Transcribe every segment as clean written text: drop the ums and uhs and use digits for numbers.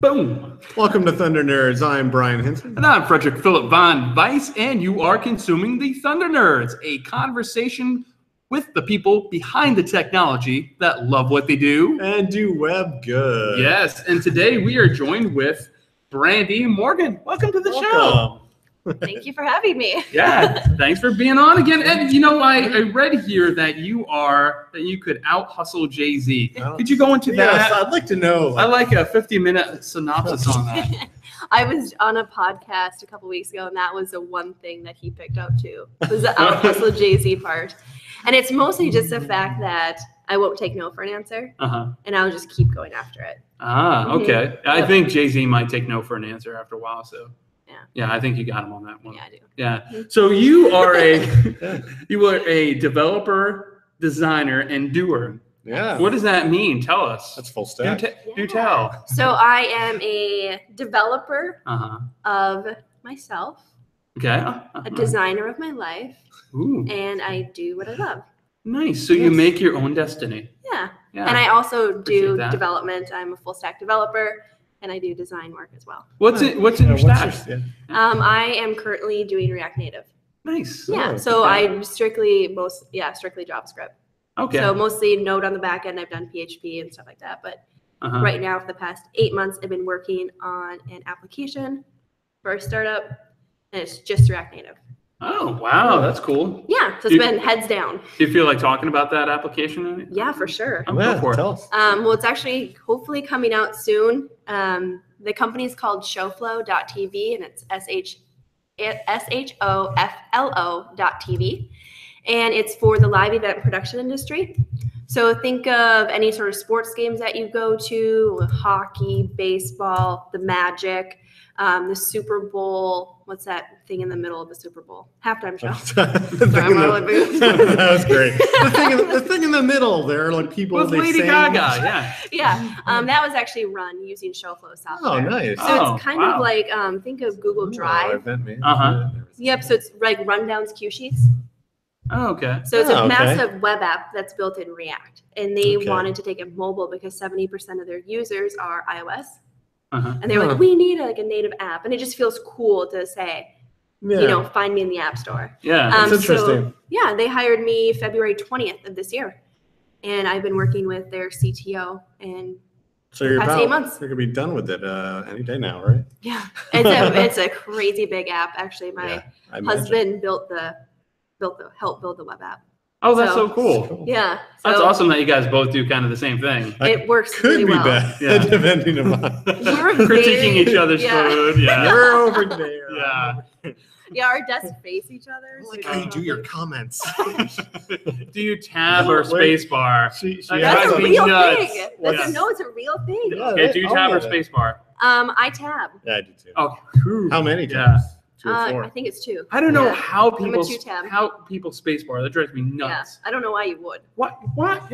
Boom. Welcome to Thunder Nerds. I'm Brian Hinson. And I'm Frederick Philip Von Weiss, and you are consuming the Thunder Nerds, a conversation with the people behind the technology that love what they do. And do web good. Yes, and today we are joined with Brandy Morgan. Welcome to the show. Thank you for having me. Yeah, thanks for being on again. And you know, I read here that you could out hustle Jay-Z. Could you go into that? Yes, I'd like to know. I like a 50-minute synopsis on that. I was on a podcast a couple weeks ago, and that was the one thing that he picked up too. Was the out hustle Jay-Z part, and it's mostly just the fact that I won't take no for an answer, and I'll just keep going after it. Okay. I think Jay-Z might take no for an answer after a while, so. Yeah, I think you got him on that one. Yeah, I do. Yeah. So you are a developer, designer, and doer. Yeah. What does that mean? Tell us. That's full stack. Do tell. So I am a developer of myself, a designer of my life, and I do what I love. Nice. So you make your own destiny. Yeah. And I also do development. I'm a full stack developer. And I do design work as well. What's in your stack? I am currently doing React Native. Nice. Yeah. So I'm strictly JavaScript. Okay. So mostly Node on the back end. I've done PHP and stuff like that. But right now, for the past 8 months, I've been working on an application for a startup, and it's just React Native. Oh, wow. That's cool. Yeah. So it's been heads down. Do you feel like talking about that application? Yeah, for sure. Go for it. Tell us. Well, it's actually hopefully coming out soon. The company is called Showflow.tv, and it's SHOFLO.tv. And it's for the live event production industry. So think of any sort of sports games that you go to, hockey, baseball, the Magic, the Super Bowl. What's that thing in the middle of the Super Bowl? Halftime show. That was great. The thing in the middle there, like people. With Lady Gaga, yeah. That was actually run using Showflow software. Oh, nice. So it's kind of like think of Google Drive. Yep. So it's like Rundown's cue sheets. Oh, okay. So it's a massive web app that's built in React, and they wanted to take it mobile because 70% of their users are iOS. And they're like, we need a native app. And it just feels cool to say, find me in the App Store. Yeah, that's interesting. So, yeah, they hired me February 20th of this year. And I've been working with their CTO in the past 8 months. You're going to be done with it any day now, right? Yeah. It's a crazy big app. Actually, my husband helped build the web app. Oh, that's so cool. Yeah. That's awesome that you guys both do kind of the same thing. It works really well. Could be bad, depending on. We're critiquing each other's food. Yeah. We're over there. Yeah. Yeah, our desks face each other. I like how you do your comments. Do you tab or space bar? That's a real thing. It's a real thing. Yeah, okay, do you tab or space bar? I tab. Yeah, I do too. Okay. How many tabs? 2 or 4? I think it's 2. I don't know how people space bar. That drives me nuts. Yeah, I don't know why you would. What? What's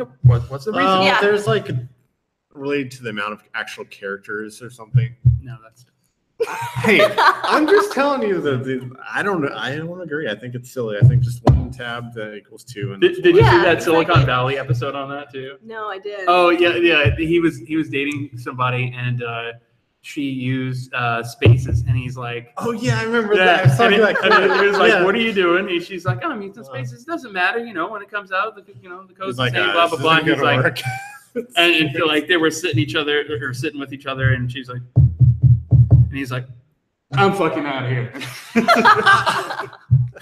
the reason? There's like related to the amount of actual characters or something. No, that's. Hey, I'm just telling you that I don't agree. I think it's silly. I think just 1 tab that equals 2. And did you see that Silicon Valley episode on that too? No, I did. Oh yeah. He was dating somebody and she used spaces, and he's like, oh yeah, I remember that. And he was like, what are you doing? And she's like, oh, I'm using spaces. It doesn't matter, when it comes out, the code's the same, blah blah blah. He's like, and like they were sitting with each other, and she's like, and he's like, I'm fucking out of here.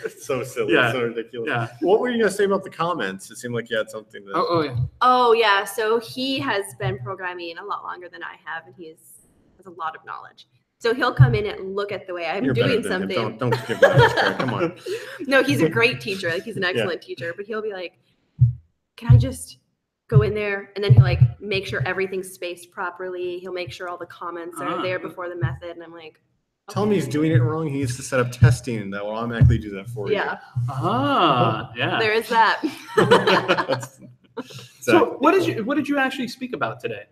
It's so silly. Yeah. So ridiculous. Yeah. What were you gonna say about the comments? It seemed like you had something. Oh yeah. So he has been programming a lot longer than I have, and he has a lot of knowledge. So he'll come in and look at the way I'm doing something. Don't give him that credit. Come on. No, he's a great teacher. Like he's an excellent teacher. But he'll be like, "Can I just go in there?" And then he'll like make sure everything's spaced properly. He'll make sure all the comments are there before the method. And I'm like, tell him he's doing it wrong. He needs to set up testing, and that will automatically do that for you. Yeah. Yeah. There is that. So what did you actually speak about today?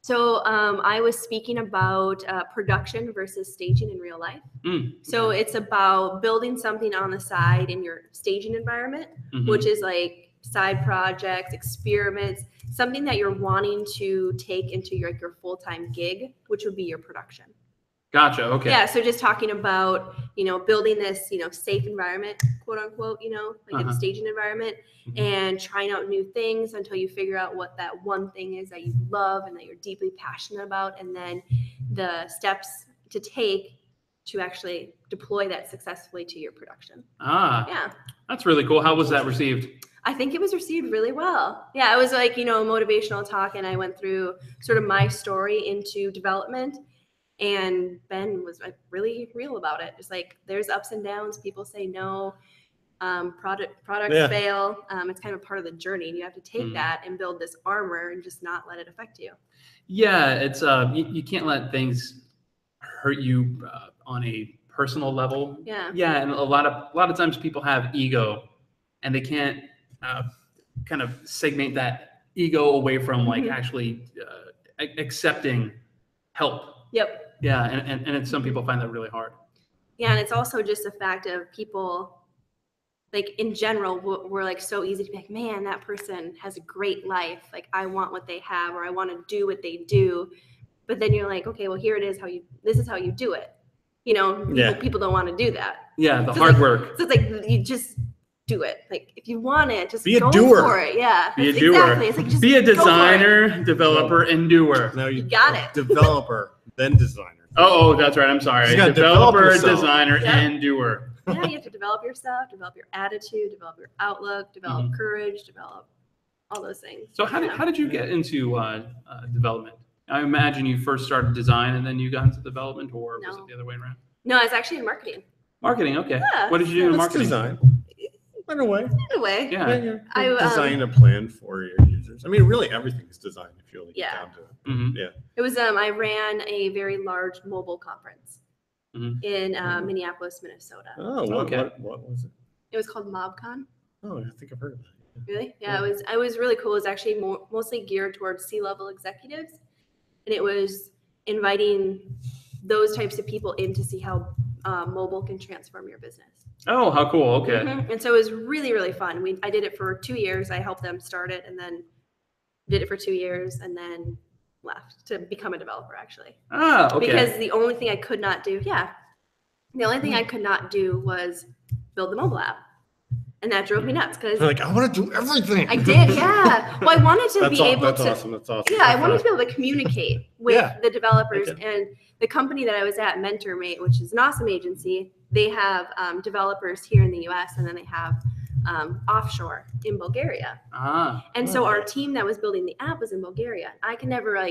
So I was speaking about production versus staging in real life. So it's about building something on the side in your staging environment, which is like side projects, experiments, something that you're wanting to take into your full-time gig, which would be your production. Gotcha. Okay. Yeah. So just talking about, building this, safe environment, quote unquote, like a staging environment, and trying out new things until you figure out what that one thing is that you love and that you're deeply passionate about. And then the steps to take to actually deploy that successfully to your production. Yeah. That's really cool. How was that received? I think it was received really well. Yeah, it was like, a motivational talk, and I went through sort of my story into development, and Ben was like really real about it. Just like, there's ups and downs. People say no, products fail. It's kind of part of the journey, and you have to take that and build this armor and just not let it affect you. Yeah, it's you can't let things hurt you on a personal level. Yeah, and a lot of times people have ego, and they can't kind of segment that ego away from like actually accepting help. Yep. Yeah, and some people find that really hard. Yeah, and it's also just a fact of people, like in general, we're like so easy to be like, man, that person has a great life. Like, I want what they have, or I want to do what they do. But then you're like, okay, well, here it is. This is how you do it. People don't want to do that. Yeah, the hard work. So it's like, you just do it. Like, if you want it, just be a go doer. For it. Yeah. Be a doer. Exactly. It's like, just be a designer, developer, and doer. Now you got it. Developer, then designer. Oh, that's right. I'm sorry. Developer, designer, and doer. Yeah, you have to develop yourself, develop your attitude, develop your outlook, develop courage, develop all those things. So how did you get into development? I imagine you first started design and then you got into development, or was it the other way around? No, I was actually in marketing. Marketing, okay. Yeah, what did you do in marketing? Design. Right away. Yeah. I design a plan for your users. I mean, really everything is designed if you really get down to it. Yeah. It was I ran a very large mobile conference in Minneapolis, Minnesota. Oh, what was it? It was called MobCon. Oh, I think I've heard of that. Really? Yeah, it was really cool. It was actually mostly geared towards C-level executives, and it was inviting those types of people in to see how mobile can transform your business. Oh, how cool. Okay. And so it was really, really fun. I did it for 2 years. I helped them start it, and then did it for 2 years, and then left to become a developer, actually. Okay. Because the only thing I could not do, was build the mobile app. And that drove me nuts because like, I want to do everything. I did, yeah. Well, I wanted to be able to. That's awesome. Yeah, I wanted to be able to communicate with the developers. And the company that I was at, MentorMate, which is an awesome agency, they have developers here in the U.S. and then they have offshore in Bulgaria. And so our team that was building the app was in Bulgaria. I could never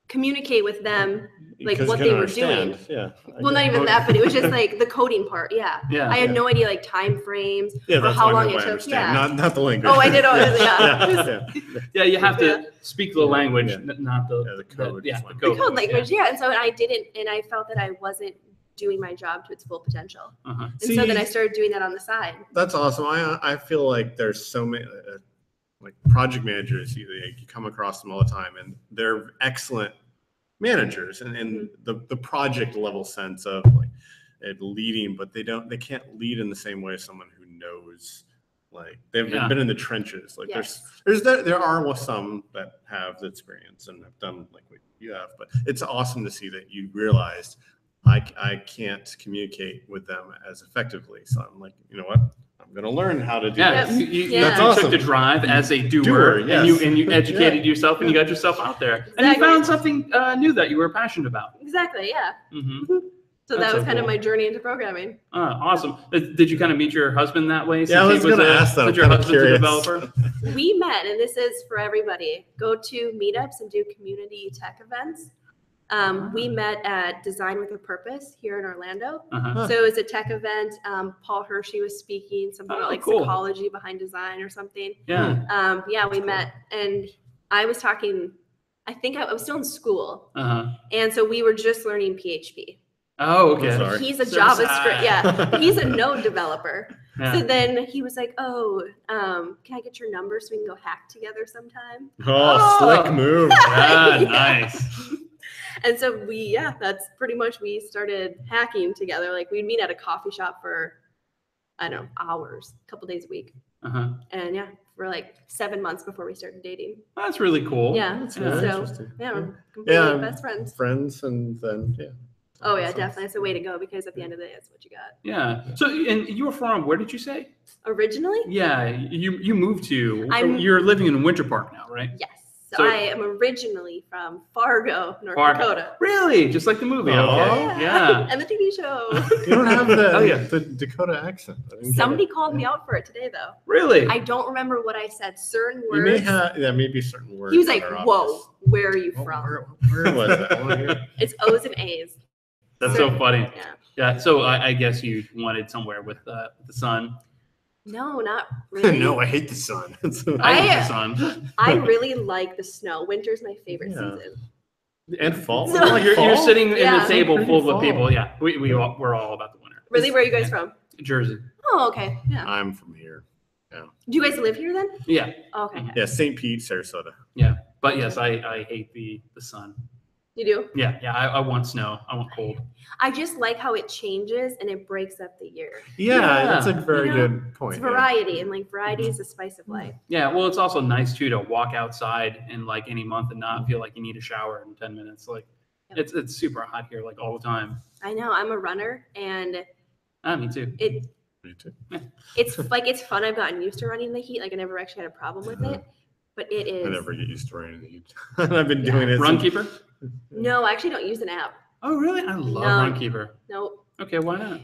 communicate with them what they were doing. Yeah. Well, not even that, but it was just like the coding part. Yeah. I had no idea time frames or how long it took. Yeah. Not the language. Oh, I did. Yeah, you have to speak the language, not the code. The code language. Yeah. And so I didn't, and I felt that I wasn't doing my job to its full potential. And so then I started doing that on the side. That's awesome. I feel like there's so many project managers, you come across them all the time, and they're excellent managers and the project level sense of leading, but they can't lead in the same way as someone who knows, they've been in the trenches. There are some that have the experience and have done what you have, but it's awesome to see that you realized I can't communicate with them as effectively. So I'm like, you know what? I'm going to learn how to do this. That's awesome. You took the drive as a doer, and you educated yourself, and you got yourself out there. Exactly. And you found something new that you were passionate about. Exactly, yeah. So that was kind of my journey into programming. Awesome. Did you kind of meet your husband that way? Yeah, I was going to ask that. Your husband's a developer? We met, and this is for everybody. Go to meetups and do community tech events. We met at Design with a Purpose here in Orlando. So it was a tech event. Paul Hershey was speaking, something about psychology behind design or something. We met, and I was talking, I think I was still in school. And so we were just learning PHP. Oh, okay. He's a JavaScript, he's a Node developer. So then he was like, can I get your number so we can go hack together sometime? Slick move. Nice. And so that's pretty much, we started hacking together. We'd meet at a coffee shop for, I don't know, hours, a couple days a week. And for like 7 months before we started dating. That's really cool. Yeah. That's So really interesting. yeah, we're completely best friends. Friends, and then Oh yeah, definitely. That's the way to go because at the end of the day, that's what you got. Yeah. So, and you were from, where did you say? Originally? Yeah, you moved to. I'm- You're living in Winter Park now, right? Yes. So I am originally from Fargo, North Dakota. Really? Just like the movie? Oh. Okay. Yeah. And the TV show. You don't have the Dakota accent. Somebody called me out for it today, though. Really? I don't remember what I said. Certain You words. may have, maybe certain words. He was like, that are "Whoa, obvious. where are you Oh, from?" where was that? I wanna hear it. It's O's and A's. That's so funny. Yeah. Yeah. So I guess you wanted somewhere with the sun. No, not really. No, I hate the sun. I hate the sun. I really like the snow. Winter's my favorite Yeah. season. And fall. So- Well, you're sitting in Yeah. the table full of Fall. people. Yeah, we're all about the winter. Really, where are you guys from? Jersey. Oh, okay. Yeah. I'm from here. Do you guys live here then? Yeah, Oh, okay. Yeah, St. Pete, Sarasota. but yes, I hate the sun. You do? Yeah, I want snow. I want cold. I just like how it changes and it breaks up the year. Yeah, that's a Yeah. very You know, good point. It's variety, and like variety is the spice of life. Yeah, well, it's also nice too to walk outside in like any month and not feel like you need a shower in 10 minutes. Like it's super hot here, like all the time. I know. I'm a runner, and Me too. Me too. it's like it's fun. I've gotten used to running in the heat. Like I never actually had a problem with it, but it is. I never get used to running in the heat. I've been doing it. Run since- Keeper? No, I actually don't use an app. Oh, really? I love No. Run Keeper. No, Okay, why not?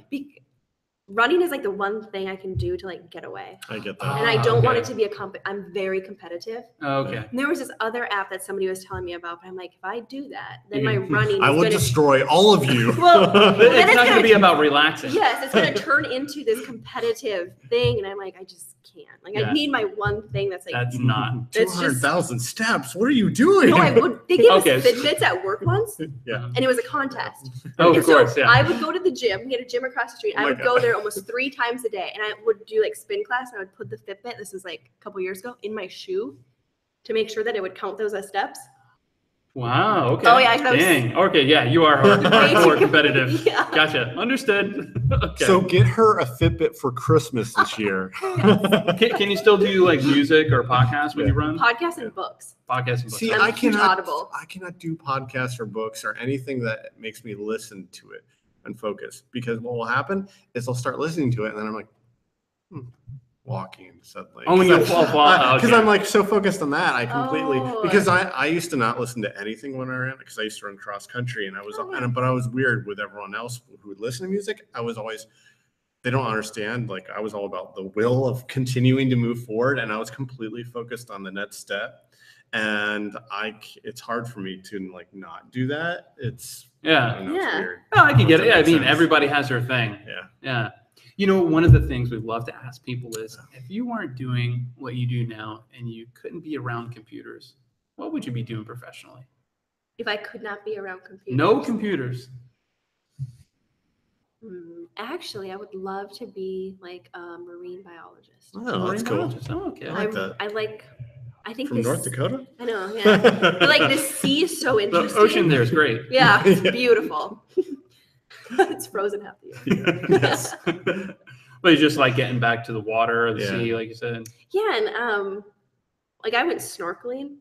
running is like the one thing I can do to like get away. I get that. Ah, And I don't want okay. it to be I'm very competitive. Okay. And there was this other app that somebody was telling me about, but I'm like, if I do that, then You my can- running I is will going to destroy all of you. Well, But then it's it's not going to gonna- be about relaxing. yes, it's going to turn into this competitive thing, and I'm like, I just can't. Like, Yeah. I need my one thing that's like. That's not. It's just- 200,000 steps. What are you doing? No, I would. They gave Okay. us Fitbits at work once, Yeah. and it was a contest. Oh, And of so course, yeah. I would go to the gym. We had a gym across the street. Oh I my would God. go there almost 3 times a day, and I would do like spin class. And I would put the Fitbit. This was like a couple years ago in my shoe to make sure that it would count those as steps. Wow. Okay. Oh, yeah, that was- Dang. Okay. Yeah, you are hardcore competitive. Yeah. Gotcha. Understood. Okay. So get her a Fitbit for Christmas this year. Can you still do like music or podcasts when you run? Podcasts and books. Podcasts and books. See, I'm I a huge cannot. Audible. I cannot do podcasts or books or anything that makes me listen to it and focus, because what will happen is I'll start listening to it and then I'm like, walking suddenly. Oh, when you fall Because okay. I'm like so focused on that, I completely Oh. because I used to not listen to anything when I ran, because I used to run cross country and I was Oh, yeah. but I was weird with everyone else who would listen to music. I was always, they don't understand, like I was all about the will of continuing to move forward, and I was completely focused on the next step, and it's hard for me to like not do that. It's I Yeah. don't know, it's Yeah. weird. Oh, I can get it. That Yeah, I makes mean, sense. everybody has their thing. Yeah. Yeah. You know, one of the things we love to ask people is, if you weren't doing what you do now and you couldn't be around computers, what would you be doing professionally? If I could not be around computers. No computers. Actually, I would love to be like a marine biologist. Oh, that's Marine cool. biologist. Oh, okay. I like that. I think From this, North Dakota? I know, yeah. But like the sea is so The interesting. ocean there is great. Yeah, it's beautiful. It's frozen half the year. Yes. But it's just like getting back to the water, the Yeah. sea, like you said. Yeah, and like I went snorkeling,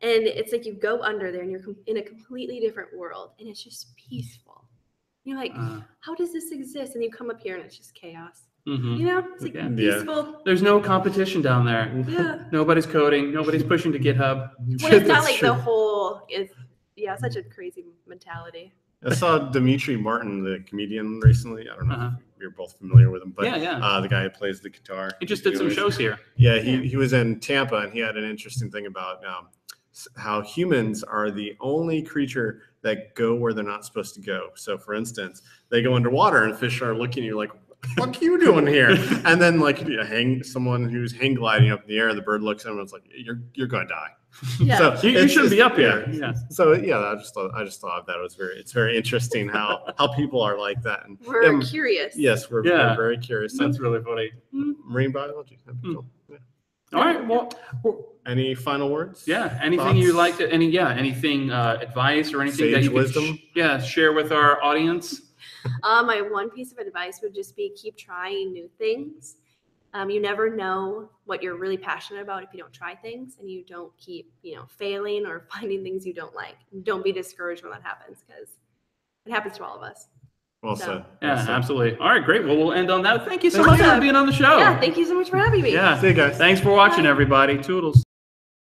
and it's like you go under there and you're in a completely different world, and it's just peaceful. You're like, how does this exist? And you come up here and it's just chaos. Mhm. You know, it's like Yeah. peaceful. There's no competition down there. Yeah. Nobody's coding. Nobody's pushing to GitHub. When it's not That's like true. the whole such a crazy mentality. I saw Dimitri Martin, the comedian, recently. I don't know Uh-huh. if you're both familiar with him, but Yeah. the guy who plays the guitar. He just did some shows here. Yeah, he was in Tampa, and he had an interesting thing about how humans are the only creature that go where they're not supposed to go. So, for instance, they go underwater, and fish are looking at you like, "What are you doing here?" And then, like, someone who's hang gliding up in the air, the bird looks at him and it's like, "You're going to die." Yeah. So You it's shouldn't be just- up here. yeah. Yeah. So yeah, I just thought that was it's very interesting how people are like that. And We're curious. yes, we're very curious. That's really funny. Marine biology. That'd be cool. Yeah. All right. Well, Any final words? yeah. Anything Thoughts? you'd like to, anything, advice or anything that Sage you could wisdom? share with our audience? My one piece of advice would just be keep trying new things, You never know what you're really passionate about if you don't try things and you don't keep, failing or finding things you don't like. Don't be discouraged when that happens, because it happens to all of us. Well said. Yeah, Well said. absolutely. All right, great. Well, we'll end on that. Thank you so much for being on the show. Yeah, thank you so much for having me. Yeah. See you guys. Thanks for watching, everybody. Toodles.